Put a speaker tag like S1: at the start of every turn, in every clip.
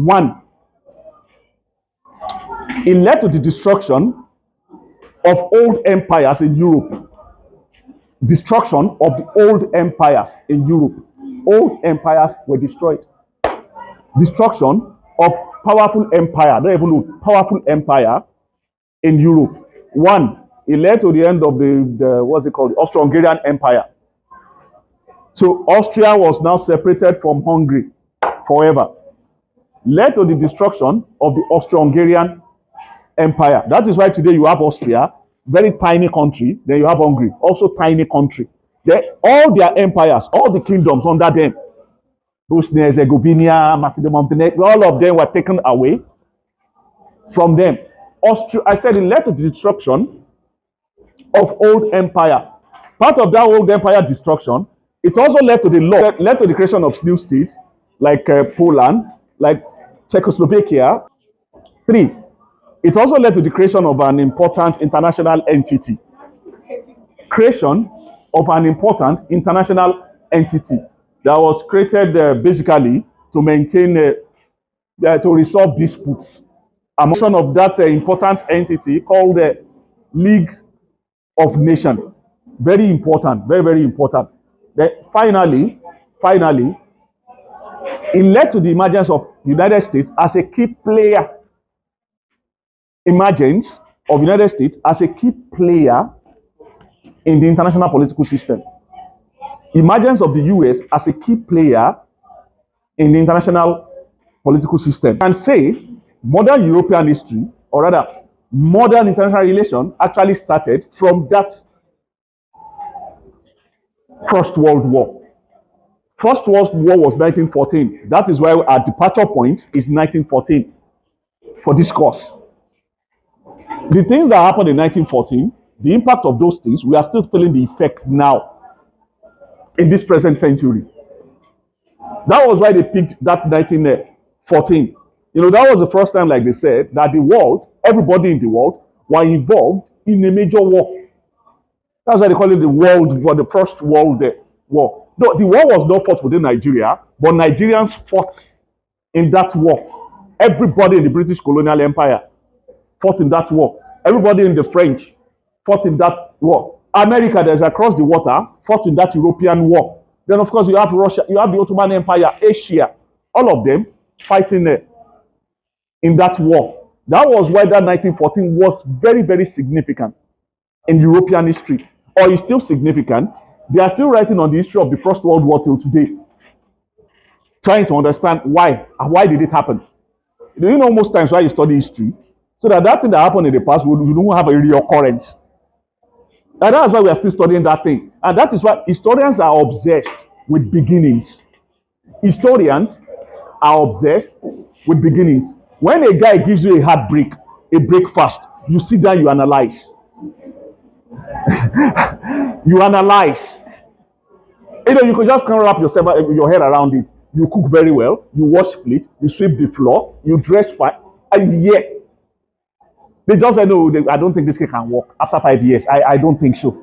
S1: One, it led to the destruction of old empires in Europe. Destruction of the old empires in Europe. Old empires were destroyed. Destruction of powerful empire, not even old, powerful empire in Europe. One, it led to the end of the what's it called, the Austro-Hungarian Empire. So Austria was now separated from Hungary forever. Led to the destruction of the Austro-Hungarian Empire. That is why today you have Austria, very tiny country. Then you have Hungary, also tiny country. Then all their empires, all the kingdoms under them, Bosnia, Herzegovina, Macedonia, Montenegro, all of them were taken away from them. Austria, I said it led to the destruction of old empire. Part of that old empire destruction, it also led to the law, led to the creation of new states like Poland, like Czechoslovakia. Three, it also led to the creation of an important international entity. Creation of an important international entity that was created basically to maintain, to resolve disputes. A mention of that important entity called the League of Nations. Very important, very, very important. Then finally, it led to the emergence of the United States as a key player. Emergence of the United States as a key player in the international political system. Emergence of the US as a key player in the international political system. And say modern European history, or rather modern international relations, actually started from that First World War. First World War was 1914. That is why our departure point is 1914 for this course. The things that happened in 1914, the impact of those things, we are still feeling the effects now in this present century. That was why they picked that 1914. You know, that was the first time, like they said, that the world, everybody in the world, were involved in a major war. That's why they call it the World War, the First World War. No, the war was not fought within Nigeria, but Nigerians fought in that war. Everybody in the British colonial empire fought in that war. Everybody in the French fought in that war. America, that's across the water, fought in that European war. Then, of course, you have Russia, you have the Ottoman Empire, Asia, all of them fighting in that war. That was why that 1914 was very, very significant in European history, or is still significant. They are still writing on the history of the First World War till today, trying to understand why did it happen. Do you know most times why you study history? So that thing that happened in the past, you don't have a reoccurrence. And that's why we are still studying that thing. And that is why historians are obsessed with beginnings. Historians are obsessed with beginnings. When a guy gives you a heartbreak, a breakfast, you sit down, you analyze. You analyze. You know, you can just can't wrap your head around it. You cook very well, you wash plate, you sweep the floor, you dress fine, and yeah. They just said, no, I don't think this can work after 5 years. I don't think so.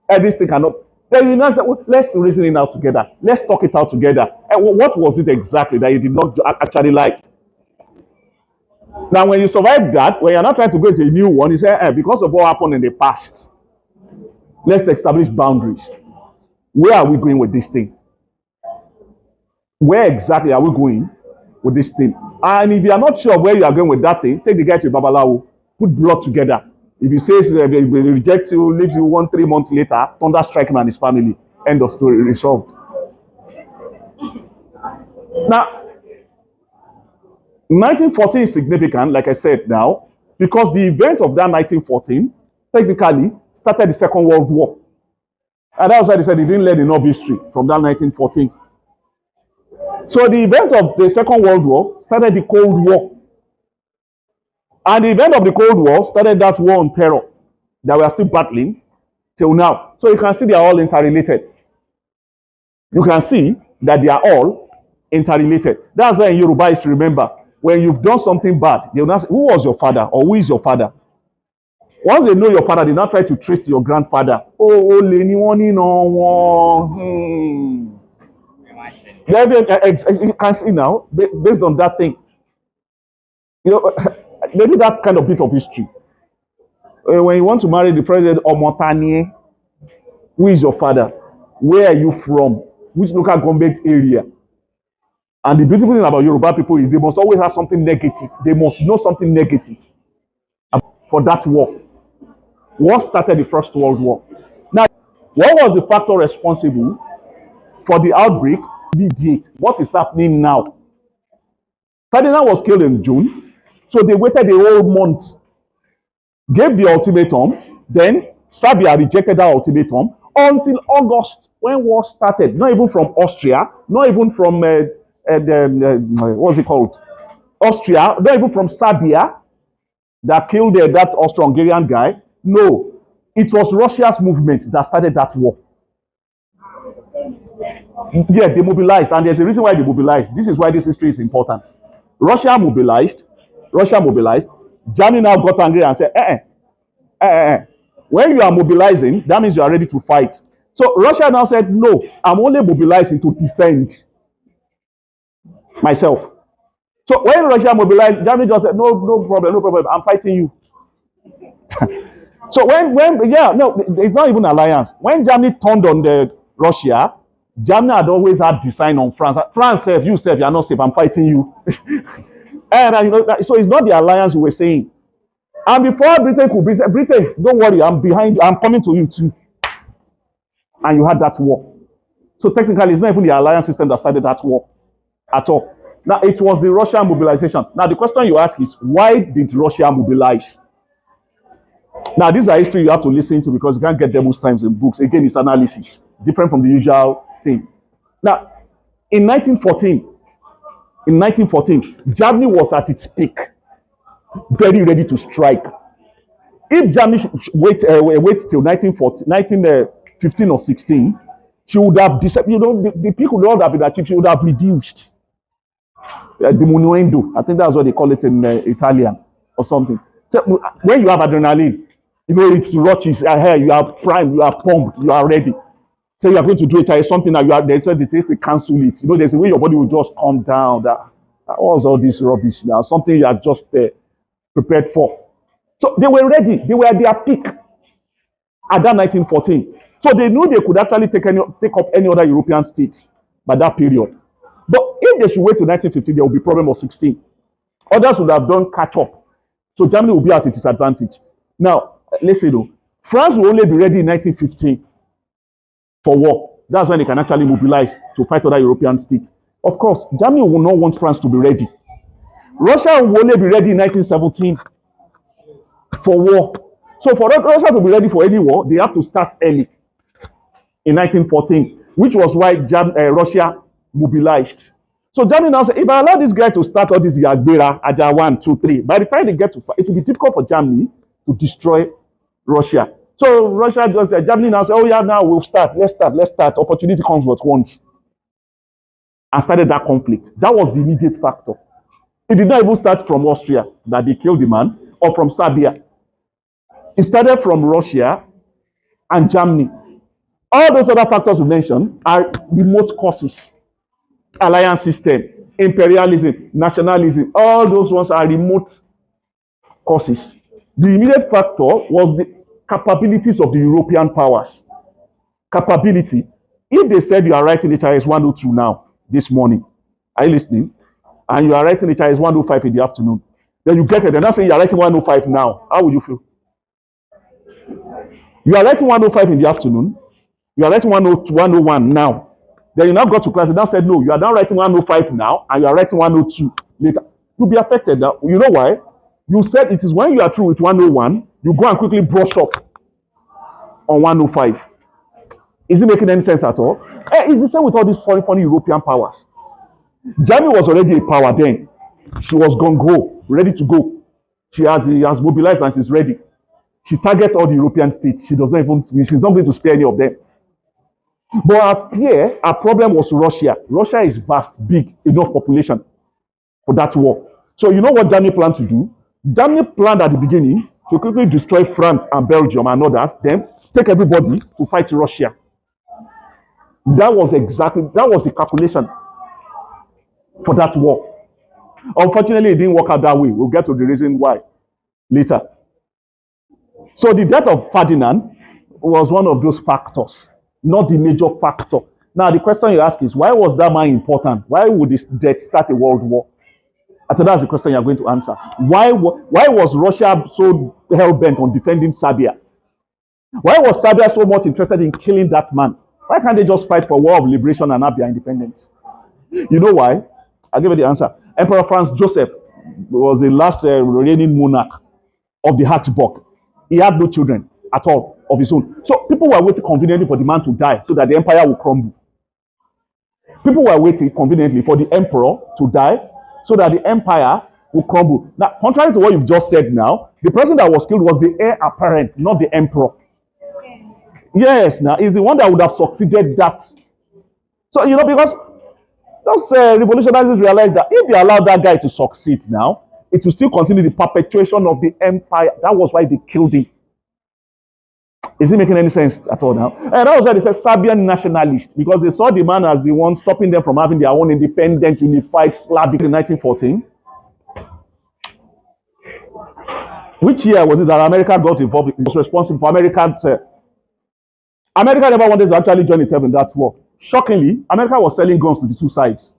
S1: And this thing cannot. Then you know, let's reason it out together. Let's talk it out together. And what was it exactly that you did not actually like? Now, when you survive that, when you're not trying to go into a new one, you say, because of what happened in the past, let's establish boundaries. Where are we going with this thing? Where exactly are we going with this thing? And if you are not sure where you are going with that thing, take the guy to Babalawo, put blood together. If he says he rejects you, leaves you 1-3 months later, thunder strike him and his family. End of story, resolved. Now, 1914 is significant, like I said now, because the event of that 1914 technically started the Second World War. And that's why they said they didn't learn enough history from that 1914. So the event of the Second World War started the Cold War. And the event of the Cold War started that war on terror that we are still battling till now. So you can see they are all interrelated. You can see that they are all interrelated. That's why in Yoruba history, remember, when you've done something bad, they will ask, who was your father or who is your father? Once they know your father, they now try to trace your grandfather. Oh, you can see now, based on that thing. You know, they do that kind of bit of history. When you want to marry the president, Omotanie, who is your father? Where are you from? Which local government area? And the beautiful thing about Yoruba people is they must always have something negative. They must know something negative for that war. What started the First World War? Now, what was the factor responsible for the outbreak? Immediate. What is happening now? Ferdinand was killed in June, so they waited a whole month, gave the ultimatum, then Serbia rejected that ultimatum until August when war started. Not even from Austria, not even from what's it called? Austria, not even from Serbia that killed that Austro-Hungarian guy. No, it was Russia's movement that started that war. Yeah, they mobilized, and there's a reason why they mobilized. This is why this history is important. Russia mobilized. Germany now got angry and said, when you are mobilizing, that means you are ready to fight. So Russia now said, no, I'm only mobilizing to defend myself. So when Russia mobilized, Germany just said, no problem, I'm fighting you. So it's not even alliance. When Germany turned on Russia, Germany had always had design on France. France said, you are not safe, I'm fighting you. And so it's not the alliance we were saying. And before Britain could be said, Britain, don't worry, I'm behind you, I'm coming to you too. And you had that war. So technically, it's not even the alliance system that started that war at all. Now, it was the Russian mobilization. Now, the question you ask is, why did Russia mobilize? Now, these are history you have to listen to because you can't get them most times in books. Again, it's analysis, different from the usual thing. Now, in 1914, Germany was at its peak, very ready to strike. If Germany should wait till 1915 or 16, she would have the peak would not have been achieved. She would have reduced. Diminuendo, I think that's what they call it in Italian or something. So when you have adrenaline, it's rushes ahead, you are primed, you are pumped, you are ready. Say you are going to do it, something that you are there, so they say cancel it. There's a way your body will just calm down. That was all this rubbish now, something you are just prepared for. So they were ready, they were at their peak at that 1914. So they knew they could actually take up any other European state by that period. But if they should wait till 1915, there will be problem of 16. Others would have done catch up. So Germany will be at its disadvantage. Now, let's say though, France will only be ready in 1915 for war. That's when they can actually mobilize to fight other European states. Of course, Germany will not want France to be ready. Russia will only be ready in 1917 for war. So for Russia to be ready for any war, they have to start early in 1914, which was why Russia mobilized. So Germany now said, if I allow this guy to start all this Yagbera, Aja 1, 2, 3, by the time they get to fight, it will be difficult for Germany to destroy Russia. So Germany now said, oh yeah, now we'll start. Let's start. Opportunity comes but once. And started that conflict. That was the immediate factor. It did not even start from Austria, that they killed the man, or from Serbia. It started from Russia and Germany. All those other factors we mentioned are remote causes. Alliance system, imperialism, nationalism, all those ones are remote causes. The immediate factor was the capabilities of the European powers. Capability. If they said you are writing HIS 102 now, this morning, are you listening? And you are writing HIS 105 in the afternoon, then you get it. They're not saying you are writing 105 now. How would you feel? You are writing 105 in the afternoon, you are writing 101 now. Then you now got to class and now said, no, you are now writing 105 now and you are writing 102 later. You'll be affected now. You know why? You said it is when you are through with 101, you go and quickly brush up on 105. Is it making any sense at all? It's the same with all these funny European powers. Germany was already a power then. She was gung-ho, ready to go. She has mobilized and she's ready. She targets all the European states. She's not going to spare any of them. But our problem was Russia. Russia is vast, big, enough population for that war. So you know what Germany planned to do? Germany planned at the beginning to quickly destroy France and Belgium and others, then take everybody to fight Russia. That was the calculation for that war. Unfortunately, it didn't work out that way. We'll get to the reason why later. So the death of Ferdinand was one of those factors, not the major factor. Now, the question you ask is, why was that man important? Why would this death start a world war? I think that's the question you're going to answer. Why was Russia so hell-bent on defending Serbia? Why was Serbia so much interested in killing that man? Why can't they just fight for war of liberation and have their independence? You know why? I'll give you the answer. Emperor Franz Joseph was the last reigning monarch of the Habsburg. He had no children at all of his own. So people were waiting conveniently for the man to die so that the empire would crumble. People were waiting conveniently for the emperor to die so that the empire would crumble. Now, contrary to what you've just said now, the person that was killed was the heir apparent, not the emperor. Yes, now he's the one that would have succeeded that. So, because those revolutionaries realized that if they allowed that guy to succeed now, it will still continue the perpetuation of the empire. That was why they killed him. Is it making any sense at all now? And that was why they said Serbian nationalist, because they saw the man as the one stopping them from having their own independent, unified Slavic in 1914. Which year was it that America got involved? It was responsible for Americans. America never wanted to actually join itself in that war. Shockingly, America was selling guns to the two sides.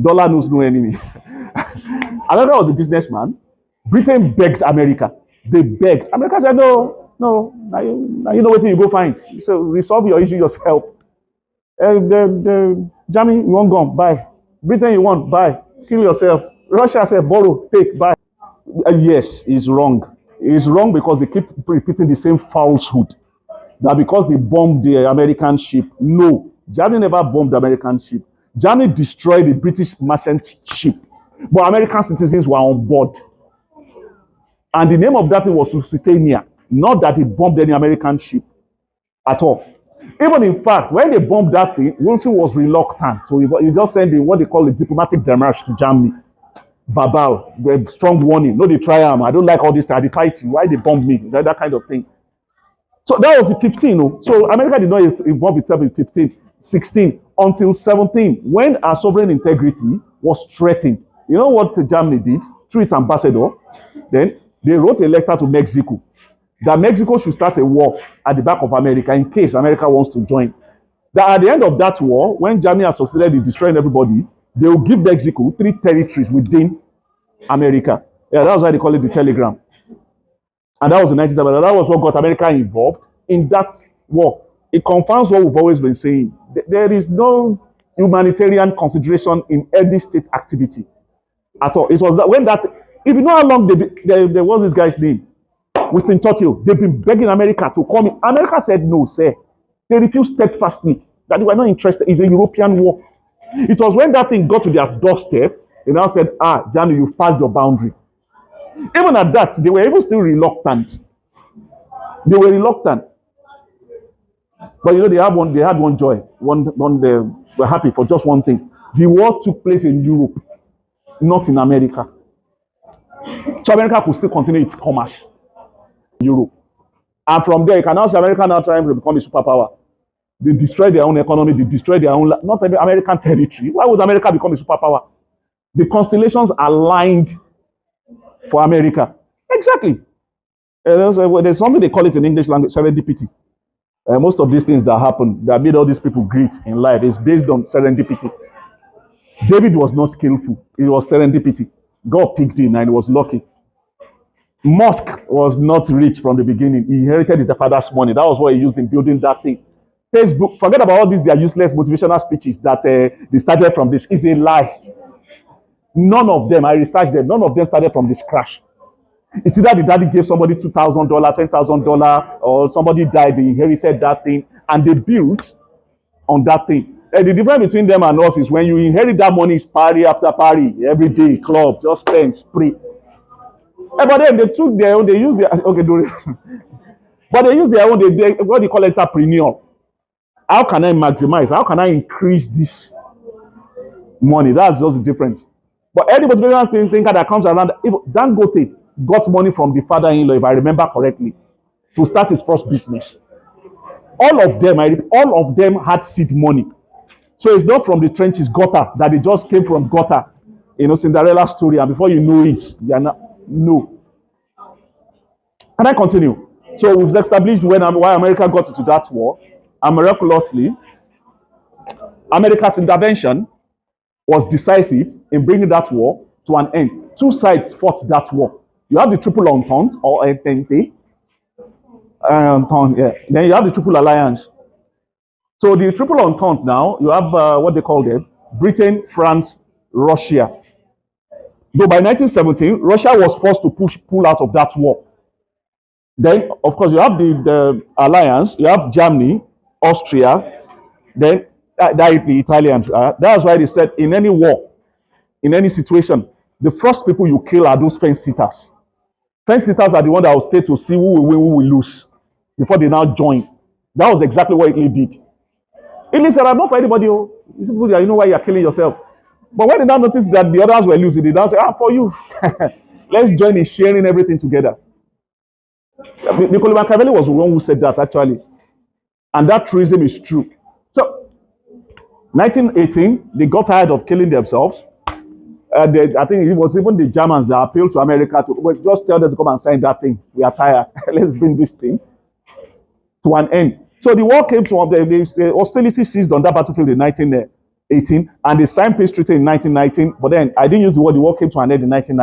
S1: Dollar knows no enemy. America was a businessman. Britain begged America. They begged. America said, no, now you know what you go find. So resolve your issue yourself. Germany, you want gun, buy. Britain, you want, buy. Kill yourself. Russia said, borrow, take, buy. Yes, it's wrong. It's wrong because they keep repeating the same falsehood. That because they bombed the American ship. No, Germany never bombed the American ship. Germany destroyed the British merchant ship. But American citizens were on board. And the name of that thing was Lusitania. Not that they bombed any American ship at all. Even in fact, when they bombed that thing, Wilson was reluctant. So he just sent what they call a diplomatic demarche to Germany. Verbal, strong warning. No, they try them. I don't like all this. I fight you. Why they bomb me? That kind of thing. So that was in 15. No? So America did not involve itself in 15, 16, until 17, when our sovereign integrity was threatened. You know what Germany did? Through its ambassador, then they wrote a letter to Mexico that Mexico should start a war at the back of America in case America wants to join. That at the end of that war, when Germany has succeeded in destroying everybody, they will give Mexico 3 territories within America. Yeah, that was why they call it the Telegram. And that was in 1970. That was what got America involved in that war. It confirms what we've always been saying. There is no humanitarian consideration in any state activity at all. It was that when that, if you know how long there was this guy's name, Winston Churchill, they've been begging America to come in. America said no, sir. They refused steadfastly that they were not interested. It's a European war. It was when that thing got to their doorstep, they now said, Johnny, you've passed your boundary. Even at that, they were even still reluctant. They were reluctant. But they had one joy. They were happy for just one thing. The war took place in Europe, not in America. So America could still continue its commerce in Europe. And from there, you can now see America now trying to become a superpower. They destroy their own economy, they destroy their own, not every American territory. Why would America become a superpower? The constellations aligned for America. Exactly. There's something they call it in English language, serendipity. Most of these things that happen, that made all these people great in life, is based on serendipity. David was not skillful. It was serendipity. God picked him and he was lucky. Musk was not rich from the beginning. He inherited his father's money. That was what he used in building that thing. Facebook, forget about all these, their useless motivational speeches that they started from this. It's a lie. None of them, I researched them, none of them started from this crash. It's either the daddy gave somebody $2,000, $10,000, or somebody died, they inherited that thing, and they built on that thing. And the difference between them and us is when you inherit that money, it's party after party, every day, club, just spend, spree. But then they took their own, they used their, okay, do it. But they used their own, they what do you call it, entrepreneur. How can I maximize? How can I increase this money? That's just the difference. But any motivational thinker that comes around, Dangote got money from the father-in-law, if I remember correctly, to start his first business. All of them had seed money. So it's not from the trenches, gutter, that they just came from gutter Cinderella story, and before you know it, they are not. No. Can I continue? So we've established why America got into that war, and miraculously, America's intervention was decisive in bringing that war to an end. Two sides fought that war. You have the Triple Entente or Entente, yeah. Then you have the Triple Alliance. So the Triple Entente now, you have what they call them: Britain, France, Russia. Though by 1917, Russia was forced to pull out of that war. Then, of course, you have the alliance. You have Germany, Austria. Then the Italians. That's why they said in any war, in any situation, the first people you kill are those fence sitters. Fence sitters are the ones that will stay to see who will win, who will lose, before they now join. That was exactly what Italy did. Italy said, "I'm not for anybody. Oh, you know why you're killing yourself." But when they now noticed that the others were losing, they now say, for you. Let's join in sharing everything together. Niccolo Machiavelli was the one who said that, actually. And that truism is true. So, 1918, they got tired of killing themselves. I think it was even the Germans that appealed to America to just tell them to come and sign that thing. We are tired. Let's bring this thing to an end. So the war came to the hostility ceased on that battlefield in 1918, and they signed peace treaty in 1919. But then I didn't use the word the war came to an end in 1919.